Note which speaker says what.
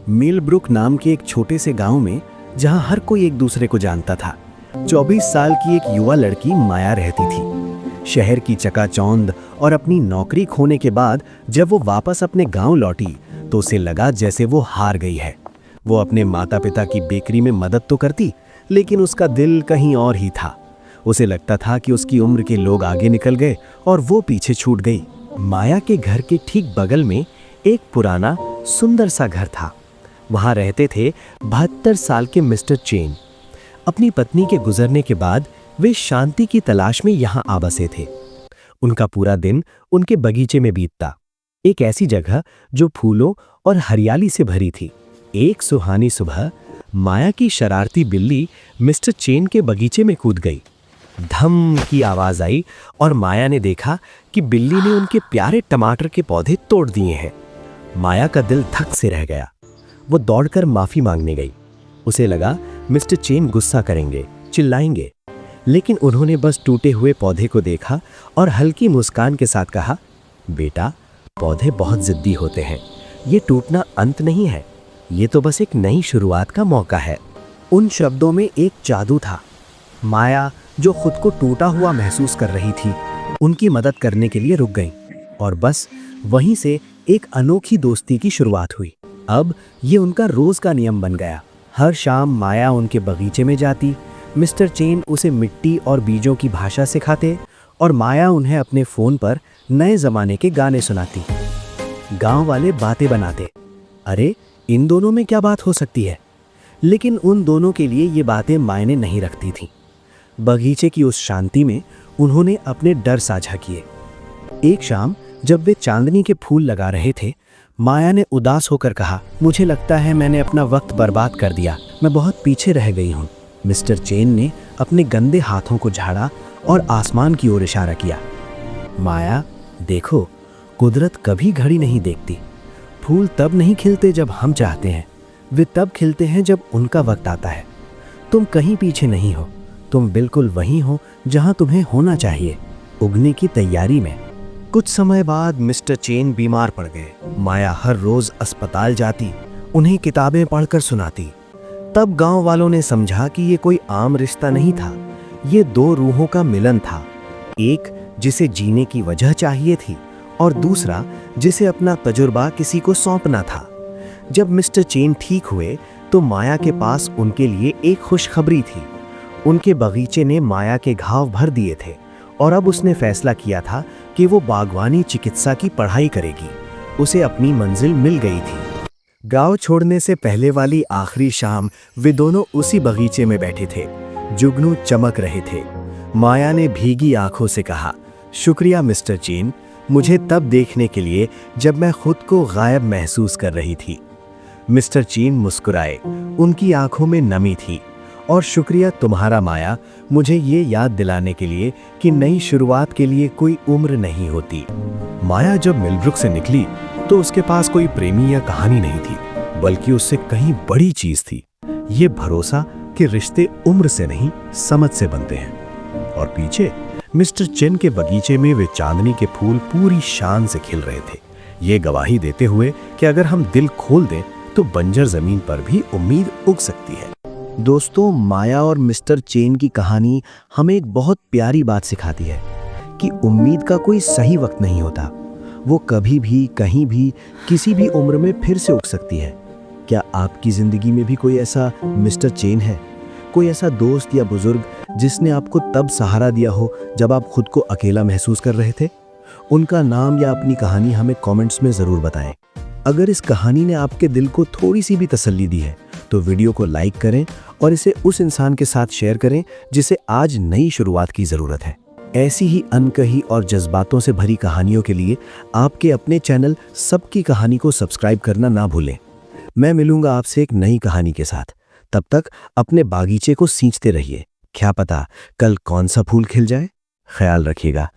Speaker 1: Millbrook नाम के एक छोटे से गांव में, जहां हर कोई एक दूसरे को जानता था, 24 साल की एक युवा लड़की माया रहती थी। शहर की चकाचौंध और अपनी नौकरी खोने के बाद जब वो वापस अपने गांव लौटी तो उसे लगा जैसे वो हार गई है। वो अपने माता पिता की बेकरी में मदद तो करती, लेकिन उसका दिल कहीं और ही था। उसे लगता था कि उसकी उम्र के लोग आगे निकल गए और वो पीछे छूट गई। माया के घर के ठीक बगल में एक पुराना सुंदर सा घर था। वहां रहते थे 72 साल के मिस्टर चेन। अपनी पत्नी के गुजरने के बाद वे शांति की तलाश में यहां आ बसे थे। उनका पूरा दिन उनके बगीचे में बीतता, एक ऐसी जगह जो फूलों और हरियाली से भरी थी। एक सुहानी सुबह माया की शरारती बिल्ली मिस्टर चेन के बगीचे में कूद गई। धम की आवाज आई और माया ने देखा कि बिल्ली ने उनके प्यारे टमाटर के पौधे तोड़ दिए हैं। माया का दिल धक से रह गया। वो दौड़कर माफी मांगने गई। उसे लगा मिस्टर चेन गुस्सा करेंगे, चिल्लाएंगे, लेकिन उन्होंने बस टूटे हुए पौधे को देखा और हल्की मुस्कान के साथ कहा, बेटा, पौधे बहुत जिद्दी होते हैं। ये टूटना अंत नहीं है, ये तो बस एक नई शुरुआत का मौका है। उन शब्दों में एक जादू था। माया, जो खुद को टूटा हुआ महसूस कर रही थी, उनकी मदद करने के लिए रुक गई और बस वहीं से एक अनोखी दोस्ती की शुरुआत हुई। अब ये उनका रोज का नियम बन गया। हर शाम माया उनके बगीचे में जाती, मिस्टर चेन उसे मिट्टी और बीजों की भाषा सिखाते और माया उन्हें अपने फोन पर नए जमाने के गाने सुनाती। गांव वाले बातें बनाते, अरे इन दोनों में क्या बात हो सकती है, लेकिन उन दोनों के लिए ये बातें मायने नहीं रखती थीं। बगीचे की उस शांति में उन्होंने अपने डर साझा किए। एक शाम जब वे चांदनी के फूल लगा रहे थे, माया ने उदास होकर कहा, मुझे लगता है मैंने अपना वक्त बर्बाद कर दिया, मैं बहुत पीछे रह गई हूँ। मिस्टर चेन ने अपने गंदे हाथों को झाड़ा और आसमान की ओर इशारा किया। माया, देखो, कुदरत कभी घड़ी नहीं देखती। फूल तब नहीं खिलते जब हम चाहते हैं, वे तब खिलते हैं जब उनका वक्त आता है। तुम कहीं पीछे नहीं हो, तुम बिल्कुल वहीं हो जहां तुम्हें होना चाहिए, उगने की तैयारी में। कुछ समय बाद मिस्टर चेन बीमार पड़ गए। माया हर रोज अस्पताल जाती, उन्हें किताबें पढ़कर सुनाती। तब गांव वालों ने समझा कि ये कोई आम रिश्ता नहीं था, ये दो रूहों का मिलन था। एक जिसे जीने की वजह चाहिए थी और दूसरा जिसे अपना तजुर्बा किसी को सौंपना था। जब मिस्टर चेन ठीक हुए तो माया के पास उनके लिए एक खुशखबरी थी। उनके बगीचे ने माया के घाव भर दिए थे और अब उसने फैसला किया था कि वो बागवानी चिकित्सा की पढ़ाई करेगी। उसे अपनी मंजिल मिल गई थी। गांव छोड़ने से पहले वाली आखिरी शाम वे दोनों उसी बगीचे में बैठे थे। जुगनू चमक रहे थे। माया ने भीगी आंखों से कहा, शुक्रिया मिस्टर चेन, मुझे तब देखने के लिए जब मैं खुद को गायब महसूस कर रही थी। मिस्टर चेन मुस्कुराए, उनकी आंखों में नमी थी। और शुक्रिया तुम्हारा माया, मुझे ये याद दिलाने के लिए कि नई शुरुआत के लिए कोई उम्र नहीं होती। माया जब मिलब्रुक से निकली तो उसके पास कोई प्रेमी या कहानी नहीं थी, बल्कि उससे कहीं बड़ी चीज थी, ये भरोसा कि रिश्ते उम्र से नहीं समझ से बनते हैं। और पीछे मिस्टर चेन के बगीचे में वे चांदनी के फूल पूरी शान से खिल रहे थे, ये गवाही देते हुए कि अगर हम दिल खोल दें तो बंजर जमीन पर भी उम्मीद उग सकती है। दोस्तों, माया और मिस्टर चेन की कहानी हमें एक बहुत प्यारी बात सिखाती है कि उम्मीद का कोई सही वक्त नहीं होता। वो कभी भी, कहीं भी, किसी भी उम्र में फिर से उग सकती है। क्या आपकी जिंदगी में भी कोई ऐसा मिस्टर चेन है? कोई ऐसा दोस्त या बुजुर्ग जिसने आपको तब सहारा दिया हो जब आप खुद को अकेला महसूस कर रहे थे? उनका नाम या अपनी कहानी हमें कमेंट्स में ज़रूर बताएं। अगर इस कहानी ने आपके दिल को थोड़ी सी भी तसल्ली दी है तो वीडियो को लाइक करें और इसे उस इंसान के साथ शेयर करें जिसे आज नई शुरुआत की ज़रूरत है। ऐसी ही अनकही और जज्बातों से भरी कहानियों के लिए आपके अपने चैनल सबकी कहानी को सब्सक्राइब करना ना भूलें। मैं मिलूंगा आपसे एक नई कहानी के साथ। तब तक अपने बागीचे को सींचते रहिए, क्या पता कल कौन सा फूल खिल जाए। ख्याल रखिएगा।